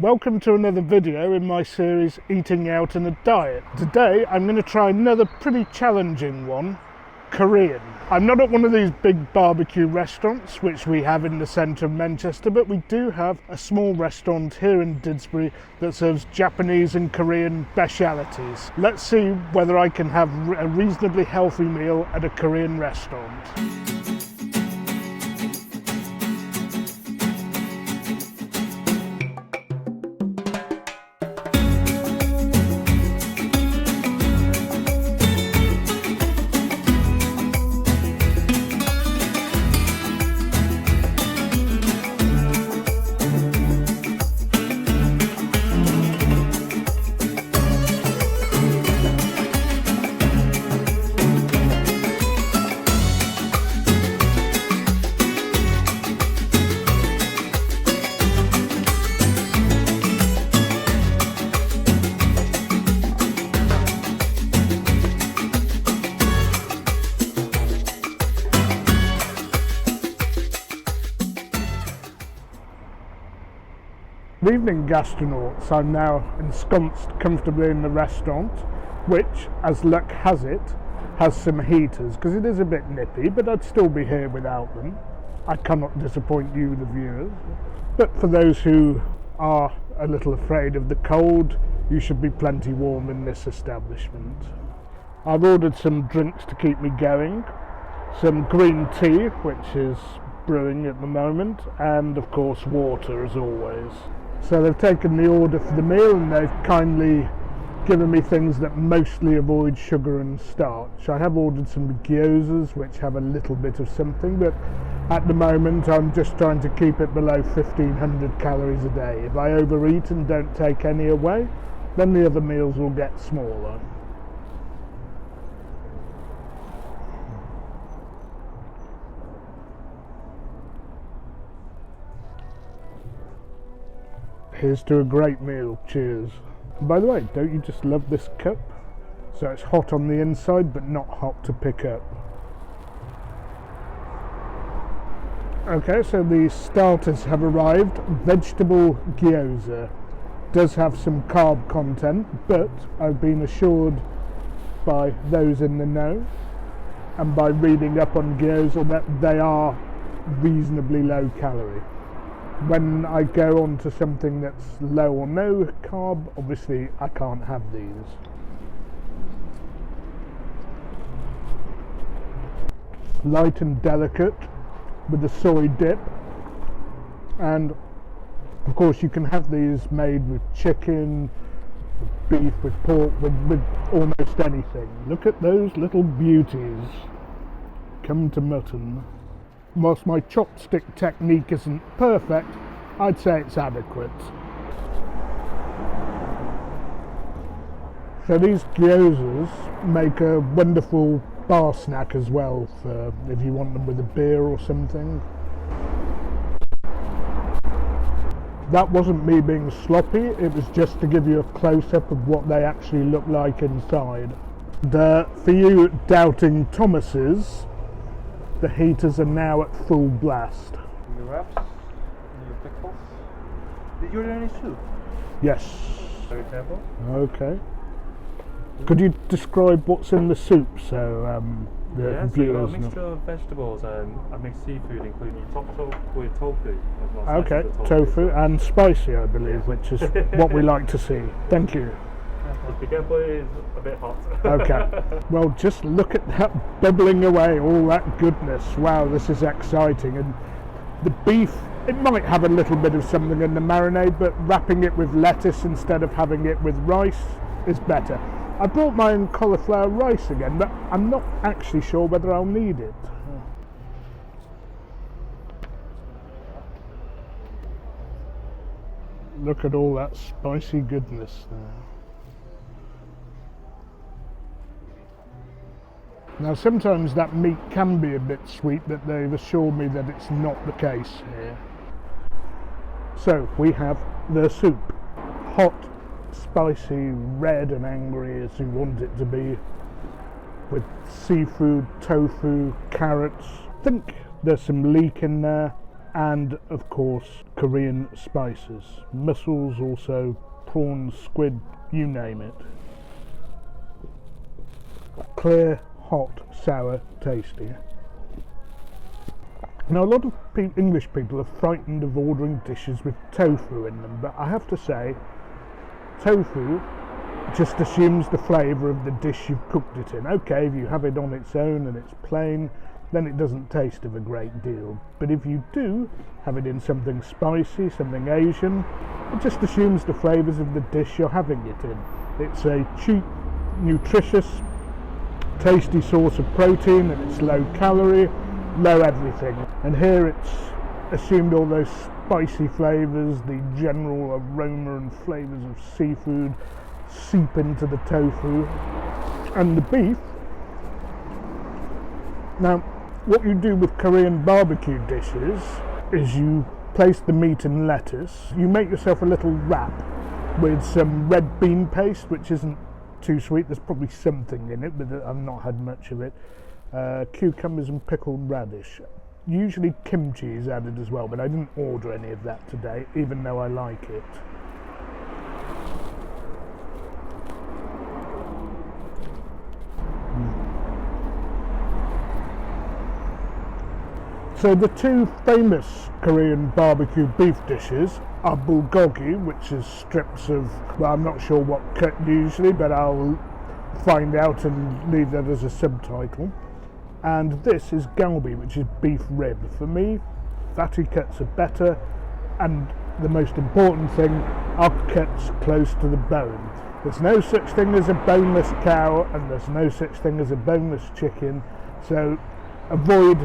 Welcome to another video in my series Eating Out in a Diet. Today I'm going to try another pretty challenging one, Korean. I'm not at one of these big barbecue restaurants which we have in the centre of Manchester, but we do have a small restaurant here in Didsbury that serves Japanese and Korean specialities. Let's see whether I can have a reasonably healthy meal at a Korean restaurant. Good evening, gastronauts. I'm now ensconced comfortably in the restaurant, which, as luck has it, has some heaters, because it is a bit nippy, but I'd still be here without them. I cannot disappoint you, the viewers. But for those who are a little afraid of the cold, you should be plenty warm in this establishment. I've ordered some drinks to keep me going, some green tea, which is brewing at the moment, and of course water as always. So they've taken the order for the meal and they've kindly given me things that mostly avoid sugar and starch. I have ordered some Gyozas which have a little bit of something, but at the moment I'm just trying to keep it below 1500 calories a day. If I overeat and don't take any away, then the other meals will get smaller. Here's to a great meal. Cheers. And by the way, don't you just love this cup? So it's hot on the inside but not hot to pick up. Okay, so the starters have arrived. Vegetable gyoza does have some carb content, but I've been assured by those in the know and by reading up on gyoza that they are reasonably low calorie. When I go on to something that's low or no carb, obviously I can't have these. Light and delicate with the soy dip, and of course you can have these made with chicken, with beef, with pork, with almost anything. Look at those little beauties. Come to mutton. Whilst my chopstick technique isn't perfect, I'd say it's adequate. So these gyozas make a wonderful bar snack as well, for if you want them with a beer or something. That wasn't me being sloppy, it was just to give you a close-up of what they actually look like inside. For you doubting Thomases, the heaters are now at full blast. Your wraps, your pickles. Did you order any soup? Yes. Very careful. Okay. Could you describe what's in the soup so the viewers a mixture of vegetables and a mixed seafood, including tofu with tofu. Okay, tofu and spicy, I believe, which is what we like to see. Thank you. Be careful, it's a bit hot. Okay, well, just look at that bubbling away, all that goodness. Wow, this is exciting. And the beef, it might have a little bit of something in the marinade, but wrapping it with lettuce instead of having it with rice is better. I brought my own cauliflower rice again, but I'm not actually sure whether I'll need it. Look at all that spicy goodness there. Now sometimes that meat can be a bit sweet, but they've assured me that it's not the case here. So we have the soup. Hot, spicy, red and angry as you want it to be, with seafood, tofu, carrots. I think there's some leek in there and of course Korean spices, mussels, also prawns, squid, you name it. Clear, hot, sour, tasty. Now, a lot of English people are frightened of ordering dishes with tofu in them, but I have to say, tofu just assumes the flavour of the dish you've cooked it in. Okay, if you have it on its own and it's plain, then it doesn't taste of a great deal. But if you do have it in something spicy, something Asian, it just assumes the flavours of the dish you're having it in. It's a cheap, nutritious, tasty source of protein, and it's low calorie, low everything. And here it's assumed all those spicy flavours, the general aroma and flavours of seafood seep into the tofu and the beef. Now, what you do with Korean barbecue dishes is you place the meat in lettuce. You make yourself a little wrap with some red bean paste, which isn't too sweet. There's probably something in it, but I've not had much of it. Cucumbers and pickled radish. Usually kimchi is added as well, but I didn't order any of that today, even though I like it. So the two famous Korean barbecue beef dishes are bulgogi, which is strips of, well, I'm not sure what cut usually, but I'll find out and leave that as a subtitle. And this is Galbi, which is beef rib. For me, fatty cuts are better, and the most important thing are cuts close to the bone. There's no such thing as a boneless cow, and there's no such thing as a boneless chicken, so avoid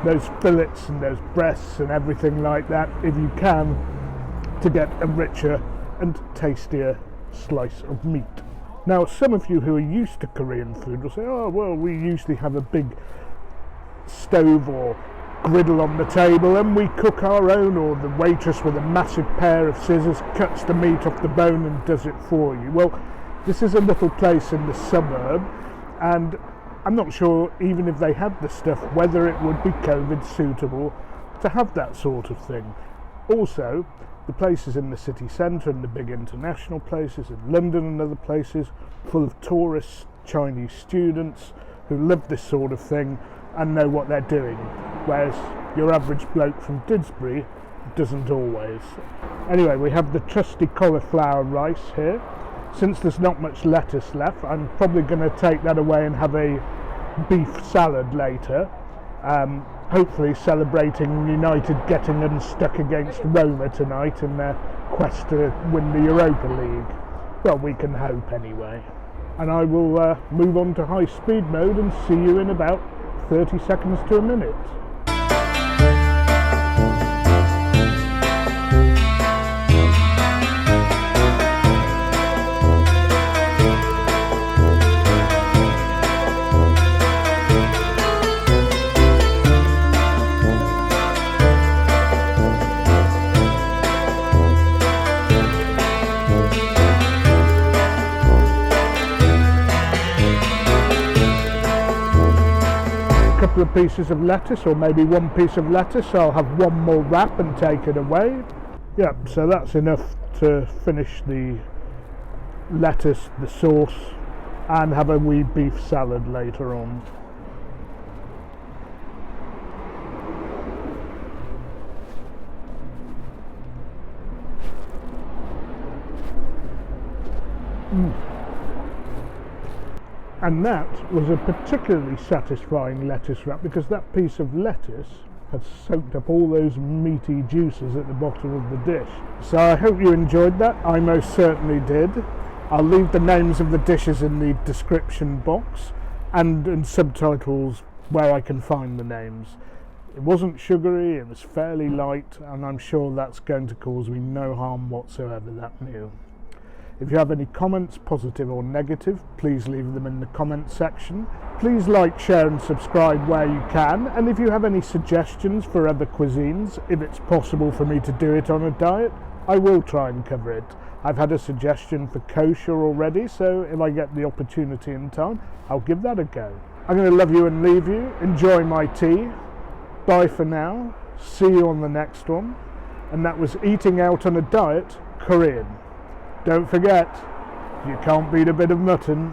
those fillets and those breasts and everything like that if you can, to get a richer and tastier slice of meat. Now, some of you who are used to Korean food will say, oh well, we usually have a big stove or griddle on the table and we cook our own, or the waitress with a massive pair of scissors cuts the meat off the bone and does it for you. Well, this is a little place in the suburb, and I'm not sure, even if they had the stuff, whether it would be COVID suitable to have that sort of thing. Also, the places in the city centre and the big international places in London and other places, full of tourists, Chinese students who love this sort of thing and know what they're doing, whereas your average bloke from Didsbury doesn't always. Anyway, we have the trusty cauliflower rice here. Since there's not much lettuce left, I'm probably going to take that away and have a beef salad later, hopefully celebrating United getting unstuck against Roma tonight in their quest to win the Europa League. Well, we can hope anyway. And I will move on to high speed mode and see you in about 30 seconds to a minute. Couple of pieces of lettuce, or maybe one piece of lettuce. I'll have one more wrap and take it away. Yep, so that's enough to finish the lettuce, the sauce, and have a wee beef salad later on. And that was a particularly satisfying lettuce wrap, because that piece of lettuce had soaked up all those meaty juices at the bottom of the dish. So I hope you enjoyed that. I most certainly did. I'll leave the names of the dishes in the description box and subtitles where I can find the names. It wasn't sugary, it was fairly light, and I'm sure that's going to cause me no harm whatsoever, that meal. If you have any comments, positive or negative, please leave them in the comment section. Please like, share and subscribe where you can, and if you have any suggestions for other cuisines, if it's possible for me to do it on a diet, I will try and cover it. I've had a suggestion for kosher already, so if I get the opportunity in time, I'll give that a go. I'm going to love you and leave you. Enjoy my tea. Bye for now. See you on the next one. And that was Eating Out on a Diet Korean. Don't forget, you can't beat a bit of mutton.